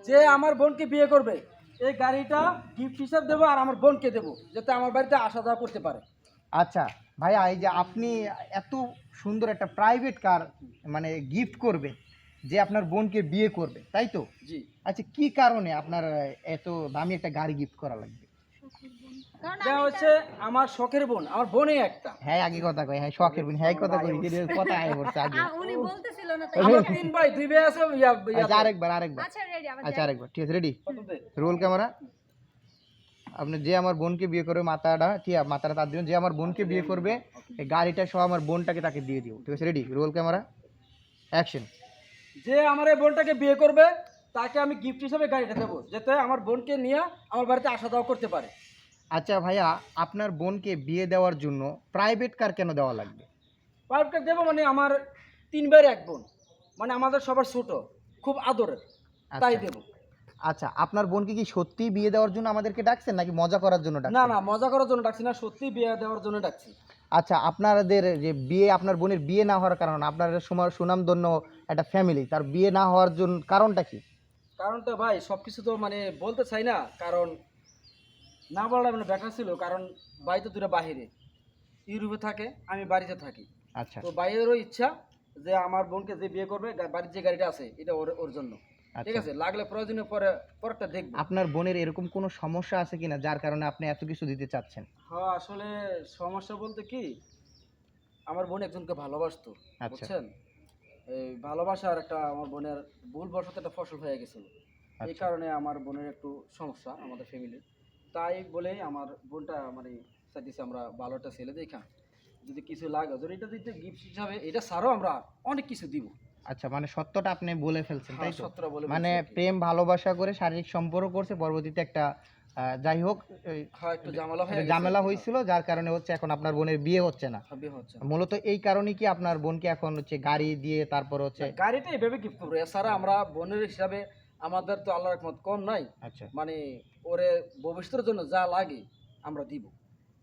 যে আমার বোনকে বিয়ে করবে এই গাড়িটা গিফট হিসাব দেবো আর আমার বোনকে দেবো, যাতে আমার বাড়িতে আসা যাওয়া করতে পারে। আচ্ছা ভাইয়া, এই যে আপনি এত সুন্দর একটা প্রাইভেট কার মানে গিফট করবে যে আপনার বোনকে বিয়ে করবে, তাই তো? জি। আচ্ছা, কি কারণে আপনার এত দামি একটা গাড়ি গিফট করা লাগবে? যা হচ্ছে আমার শখের বোন, আমার বোনই একটা। হ্যাঁ, আগে কথা কই, হ্যাঁ শখের বোন, হ্যাঁ কথা কই, কথা আয় বলছে আগে। উনি বলতেছিল না তাই আমার তিন ভাই, দুই ভাই আছে আচ্ছা আরেকবার। আচ্ছা রেডি আবার আচ্ছা আরেকবার, ঠিক আছে, রেডি, কততে? Roll camera. আপনি যে আমার বোনকে বিয়ে করবে, মাথাটা ঠিক আছে, মাথাটা তার দিন, যে আমার বোনকে বিয়ে করবে এই গাড়িটা সহ আমার বোনটাকে তাকে দিয়ে দিও, ঠিক আছে, রেডি, রোল ক্যামেরা, অ্যাকশন। যে আমার এই বোনটাকে বিয়ে করবে তাকে আমি গিফট হিসাবে গাড়িটা দেবো, যাতে আমার বোনকে নিয়ে আমার বাড়িতে আসা যাওয়া করতে পারে। আচ্ছা ভাইয়া, আপনার বোনকে বিয়ে দেওয়ার জন্য প্রাইভেট কার কেন দেওয়া লাগবে? পাইপটা দেবো মানে আমার তিন ভাইয়ের এক বোন, মানে আমাদের সবার ছোট, খুব আদরের, তাই আচ্ছা। দেবো। আচ্ছা, আপনার বোনকে কি সত্যি বিয়ে দেওয়ার জন্য আমাদেরকে ডাকছেন নাকি মজা করার জন্য না ডাকছেন? না, মজা করার জন্য ডাকছি না, সত্যি বিয়ে দেওয়ার জন্য ডাকছি। আচ্ছা, আপনাদের যে বিয়ে, আপনার বোনের বিয়ে না হওয়ার কারণ, আপনার সুনামধন্য একটা ফ্যামিলি, তার বিয়ে না হওয়ার জন্য কারণটা কি? কারণ তো ভাই সব কিছু তো মানে বলতে চাই না, কারণ না বলাটা মানে ব্যাখ্যা ছিল, কারণ ভাই তো দুটো বাহিরে, ইউরোপে থাকে, আমি বাড়িতে থাকি। আচ্ছা তো ভাইয়েরও ইচ্ছা যে আমার বোনকে যে বিয়ে করবে বাড়ির যে গাড়িটা আছে এটা ওর ওর জন্য। ঠিক আচ্ছা। আছে, লাগলে প্রয়োজনে পরে পরেরটা দেখবো। আপনার বোনের এরকম কোনো সমস্যা আছে কিনা যার কারণে আপনি এত কিছু দিতে চাচ্ছেন? হ্যাঁ, আসলে সমস্যা বলতে কি, আমার বোন একজনকে ভালোবাসতো, আচ্ছা। বুঝছেন। এই ভালোবাসার একটা আমার বোনের ভুলবশত একটা ফসল হয়ে গেছিল। এই আচ্ছা। কারণে আমার বোনের একটু সমস্যা আমাদের ফ্যামিলির। তাই বলে আমার বোনটা মানে চাইতেছি আমরা ভালো একটা ছেলে দেখা, যদি কিছু লাগে যদি এটা দিতে গিফট হিসাবে, এটা ছাড়াও আমরা অনেক কিছু দিব। আচ্ছা, মানে সত্যটা আপনি বলে ফেলছেন, হ্যাঁ, তাই তো? সত্যটা বলে মানে বলছি আর কি। প্রেম ভালোবাসা করে শারীরিক সম্পর্ক করছে, পরবর্তীতে একটা যাই হোক, এই হ্যাঁ, একটু ঝামেলা হয়ে একটা গেছে ঝামেলা আর কি। হয়েছিল, যার কারণে হচ্ছে এখন আপনার বোনের বিয়ে হচ্ছে না। হ্যাঁ, বিয়ে হচ্ছে না। মূলত এই কারণেই কি আপনার বোনকে এখন হচ্ছে গাড়ি দিয়ে তারপর হচ্ছে? না, গাড়িটা এভাবে গিফট করবো, এছাড়া আমরা বোনের হিসাবে আমাদের তো আল্লাহর রহমত কম নাই, আচ্ছা। মানে ওরে ভবিষ্যতের জন্য যা লাগে আমরা দিব।